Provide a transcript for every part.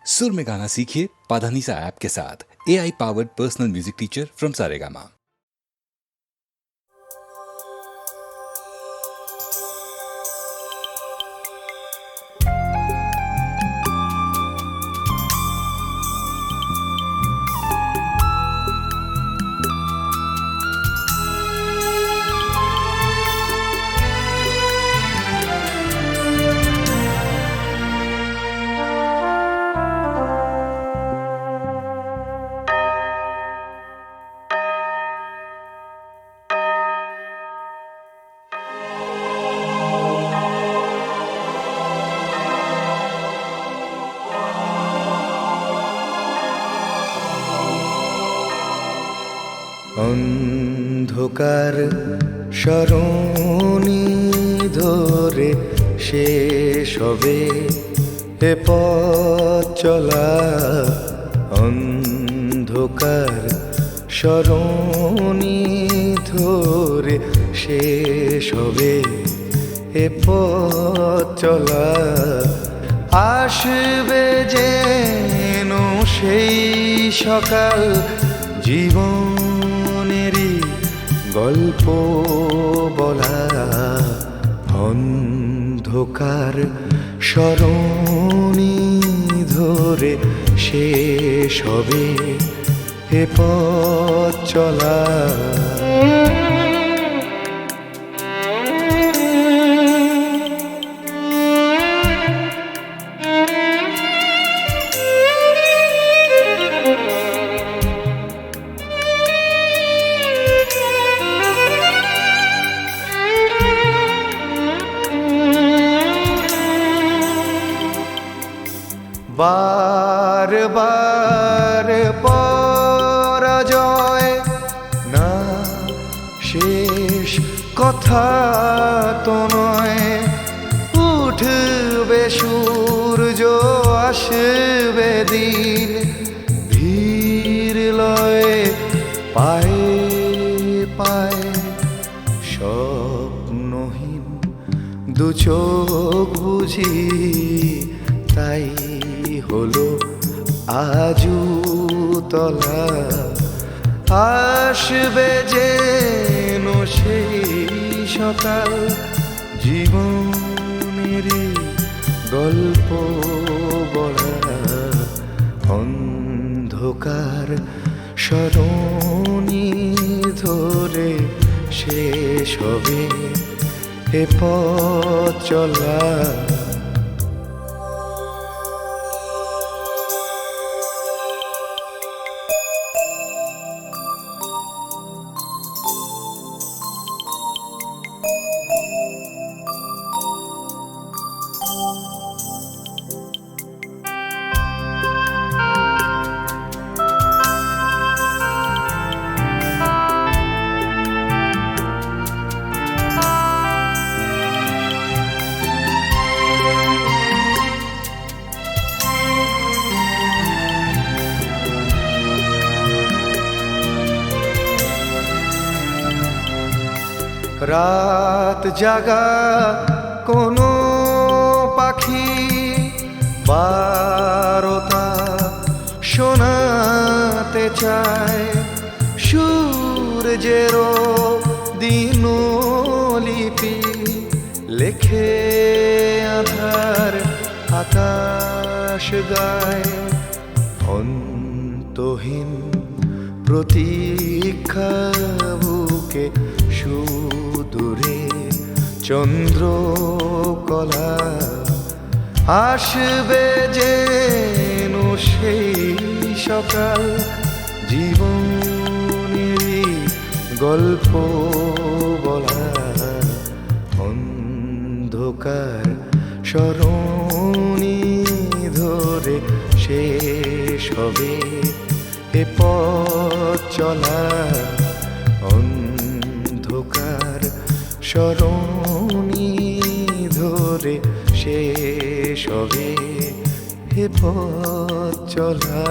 सुर में गाना सीखिए पाधानीसा ऐप के साथ। AI powered personal music teacher from Saregama. অন্ধকার সরণি ধরে শেষ হবে এ পথ চলা। অন্ধকার সরণি ধরে শেষ হবে এ পথ চলা। আসবে যেন সেই সকাল, জীবনেরই গল্প বলা। অন্ধকার সরণি ধরে শেষ হবে এ পথ চলা। বারবার পরাজয় না, শেষ কথা তো নয়। উঠবে সূর্য, আসবে দিন, ধীর লয়ে পায়ে পায়ে। স্বপ্নহীন দু চোখ বুঝি তাই হলো আজু তলা। আসবে যেন সেই সকাল, জীবনেরই গল্প বলা। অন্ধকার সরণি ধরে শেষ হবে এ পথ চলা। রাত জাগা কোনো পাখি বারতা শোনাতে চায়। সূর্যেরও দিনলিপি লেখে আধার আকাশ গায়। অন্তহীন প্রতীক্ষা বুকে সুদূরে চন্দ্রকলা। আসবে যেন সেই সকাল, জীবনেরই গল্প বলা। অন্ধকার সরণি ধরে শেষ হবে এ পথ চলা। অন্ধকার সরণি ধরে শেষ হবে এ পথ চলা।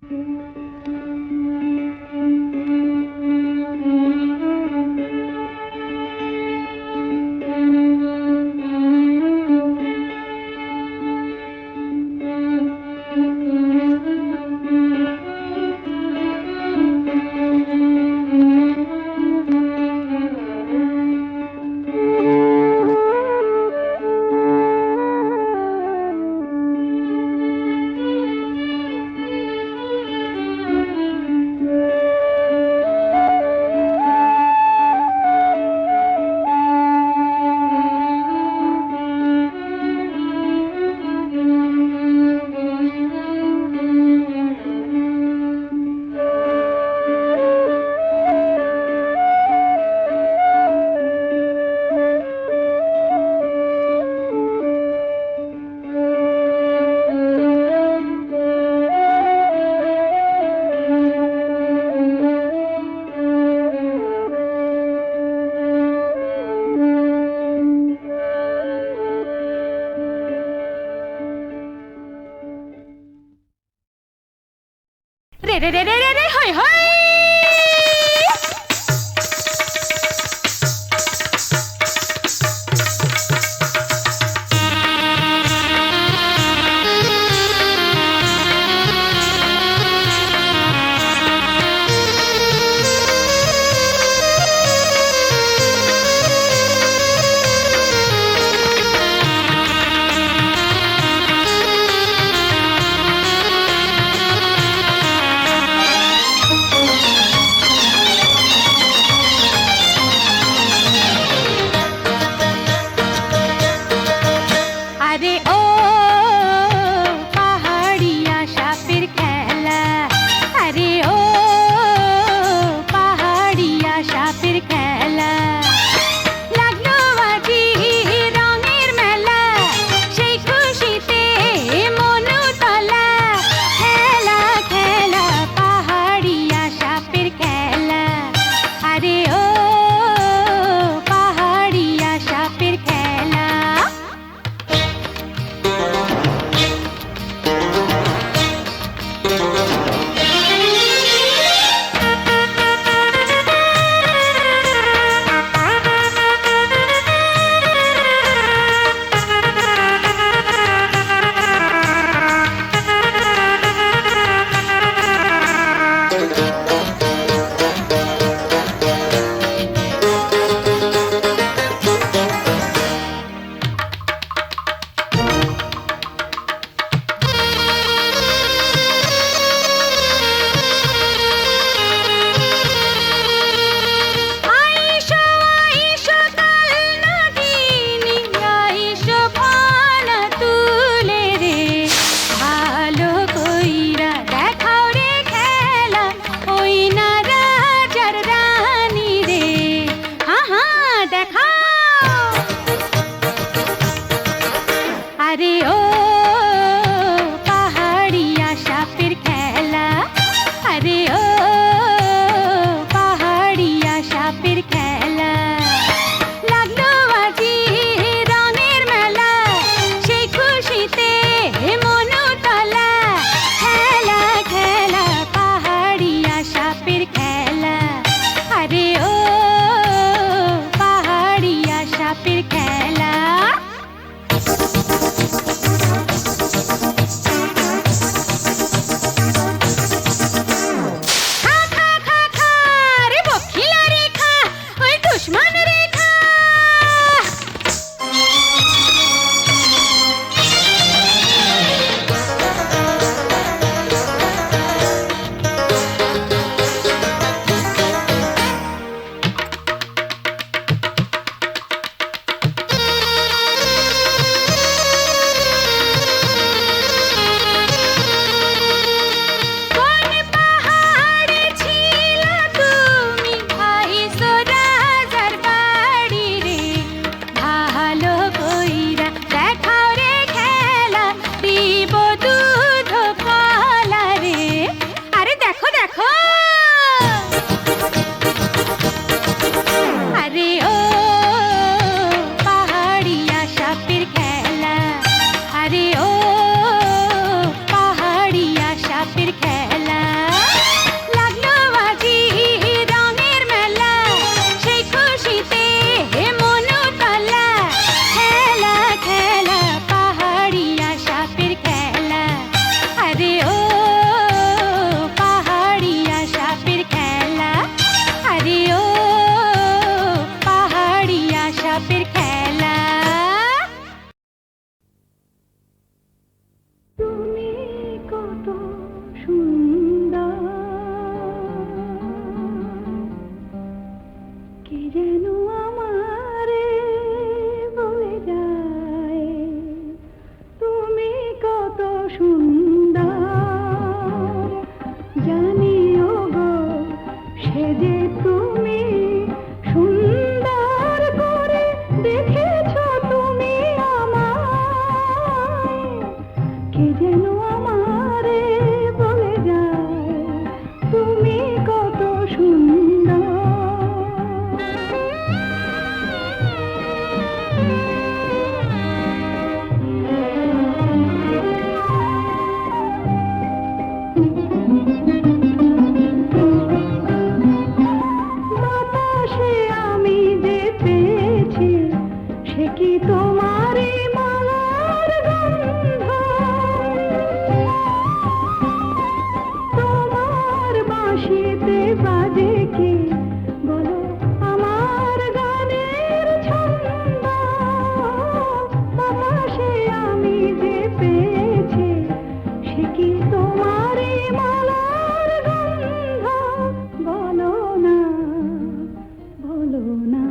রে রে রে রে রে রে হই হই আরে ও পাহাড়িয়া সাপের খেলা আরে ও পাহাড়িয়া সাপের খেলা লাগলো আজি রঙের মেলা সেই খুশিতে মনু তলা খেলা খেলা পাহাড়িয়া সাপের খেলা আরে ও পাহাড়িয়া সাপের খেলা আরে ও পাহাড়িয়া সাপের খেলা আরে ও পাহাড়িয়া সাপের খেলা লাগলো আজি রঙের মেলা সেই খুশিতে মনু তলা খেলা খেলা পাহাড়িয়া সাপের খেলা আরে ও পাহাড়িয়া সাপের খেলা বাজে কি বলো আমার গানের ছন্দ বাতাসে আমি যে পেয়েছি সে কি তোমারই মালার গন্ধ বলো না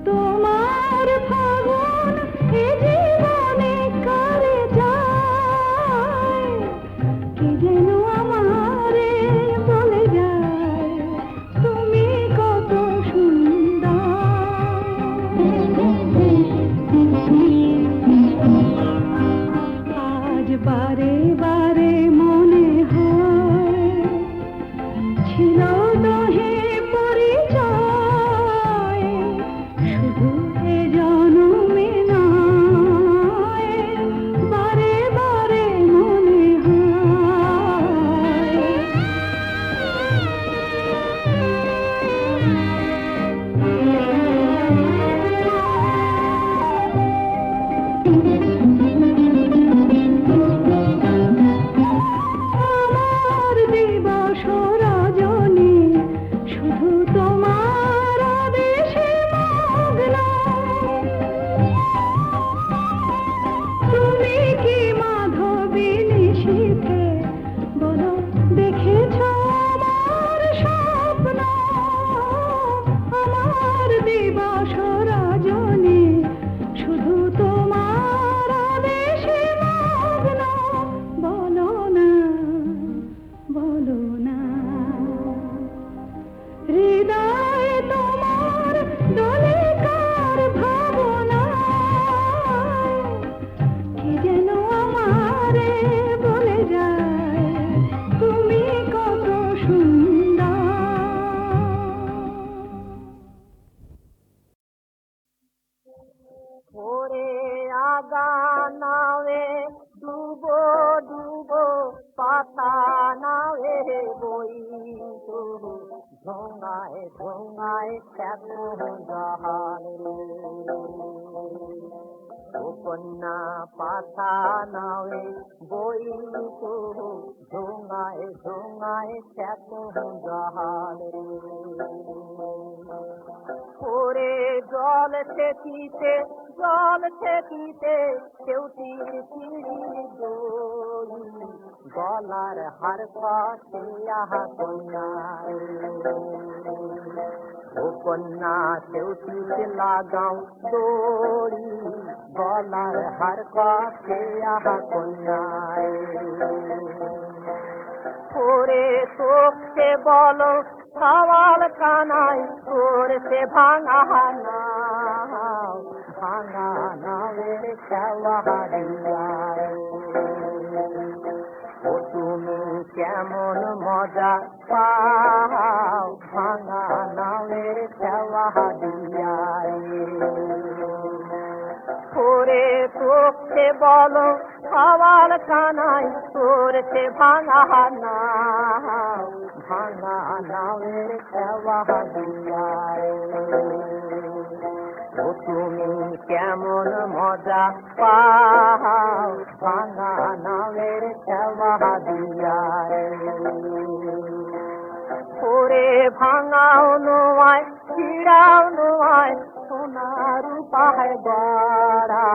তোমার ফাগুন এ জীবনে কারে যায় কি যেন আমারে বলে যায় তুমি কত সুন্দর আজ বারে বারে মনে হয় ছিল দহে পরিচয় শুধু এ জনমে নয় বারে বারে মনে আমার দিবস রজনী শুধু তোমার আদেশে মগ্ন তুমি কি মাধবী নিশীথে বলো দেখেছ আমার স্বপ্ন আমার দিবস রজনী শুধু তোমার আদেশে মগ্ন বলো না হৃদয় তোমার দোলে কার ভাবনা কি যেন আমারে বলে যায় তুমি কত সুন্দর ওরে আগা নাওয়ে ডুবো ডুবো পাতা নাওয়ে বই ঢোঙায় ঢোঙায় কেমন জাহান কন্যা পাতা নাওয়ে বই ঢোঙায় ঢোঙায় কেমন জাহান ওরে জল খেতিতে কেউটির চিড়ি দই গলার হার পাশে আহা কন্যায় ও কন্যা কেউটিতে লাগাও দড়ি গলার হার পাশে আহা কন্যায় ওরে তোকে বলো সওয়াল কানাই তোর সে ভাঙা নাওয়ের খেওয়ারিয়ায় ও তুমি কেমন মজা পাও ভাঙা নাওয়ের খেওয়ারিয়ায় ওরে তোকে বলো সওয়াল কানাই তোর সে ভাঙা নাওয়ের খেওয়ারিয়ায় ও তুমি কেমন মজা পাও ভাঙা নাওয়ের খেওয়ারিয়ায় ওরে ভাঙাও নোয়ায় ছিড়াও নোয়ায় সোনার পাহাড় গড়া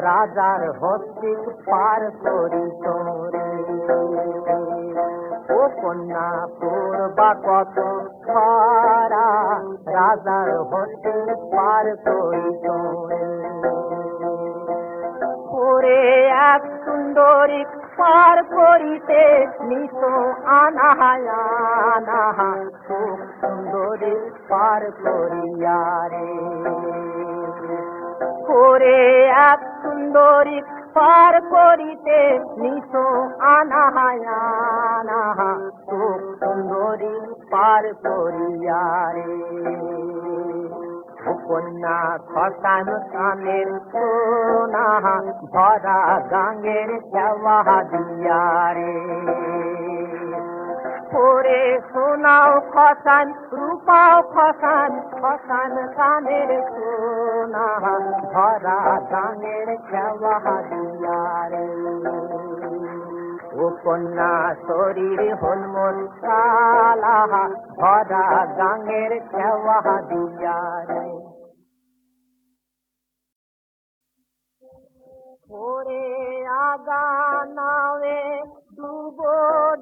রাজার হস্তিক পার করি তোরে ও কন্যা তোর বা কত খরা রাজার হস্তিক পার করি তোরে ওরে এক সুন্দরী পার করিতে নিত আনাহা খুব সুন্দরী পার করিয়ারে ওরে এক সুন্দরী পার করিতে নিত আনাহা খুব সুন্দরী পার করিয়ারে কন্যা শ্মশান কানের সোনা ভরা গাঙ্গের খেওয়া দিয়ারে ওরে সোনাও খসান রূপাও খসান কানের সোনা ভরা গাঙ্গের খেওয়া দিয়ারে ও ও কন্যা শরীর হলমল কালা ভরা গাঙের খেওয়া দিয়া রে ওরে আগা নাওয়ে ডুবো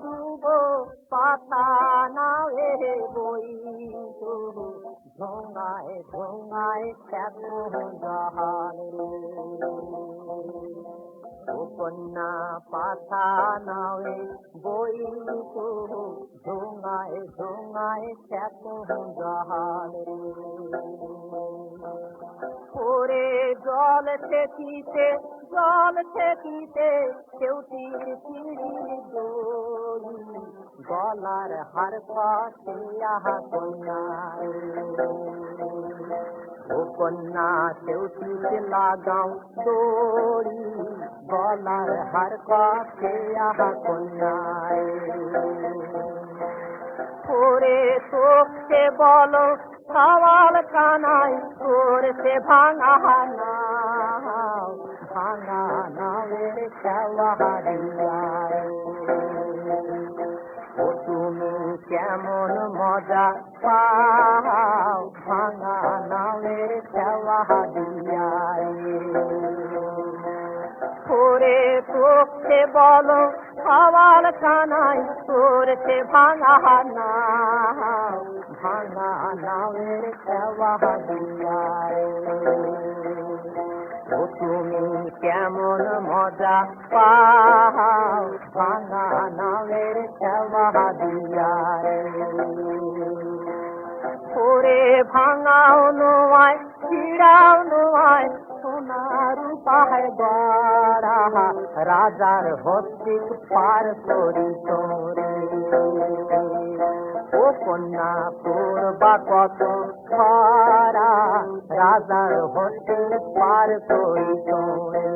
ডুবো পাতা নাওয়ে বই ঢোঙায় ঢোঙায় কেমন জহাল ও কন্যা পাতা নাওয়ে বই ঢোঙায় ঢোঙায় কেমন জহাল ওরে জল ঠেকিতে কেউটির পিড়ি দোলি গলার হার পাশে আহা কন্যা ও কন্যা কেউটিতে লাগাও দড়ি গলার হার পাশে আহা কন্যা ওরে তোকে বলো সওয়াল কানাই তোর সে ভাঙা নাওয়ের খেওয়া দিয়া ও তুমি কেমন মজা পাও ভাঙা নাওয়ের খেওয়া দিয়া ওরে তোকে বলো সওয়াল কানাই তোর সে ভাঙা নাওয়ের খেওয়া দিয়া ও তুমি কেমন মজা পাও ভাঙা নাওয়ের খেওয়া দিয়া ওরে ভাঙাও নোয়ায় চিড়াও নোয়ায় সোনার পাহাড় গড়া রাজার হস্তি পার করি তোরে ও কন্যা তোর বা কত পারা রাজার হস্তি পার করি তোরে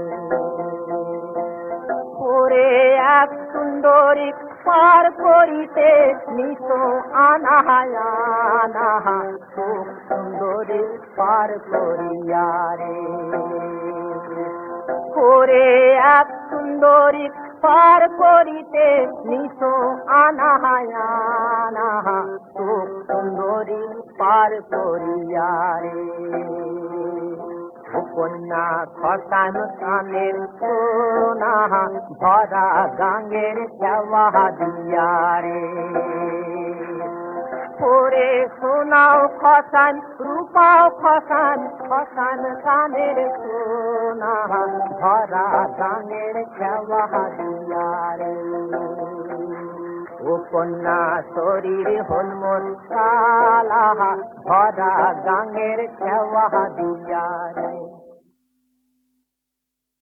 ওরে এক সুন্দরী পার করিতে নিত আনাহায়ানা খুব সুন্দরী পার করিয়া রে ওরে এক সুন্দরী পার করিতে নিত আনাহায়ানা খুব সুন্দরী পার করিয়া রে কন্যা খসান কানের সোনা ভরা গাঙের খেওয়া দিয়া রে ওরে সোনাও খসান রূপাও খসান খসান কানের সোনা ভরা গাঙের খেওয়া দিয়া রে ও কন্যা শরীর হলমল কালা ভরা গাঙের খেওয়া দিয়া রে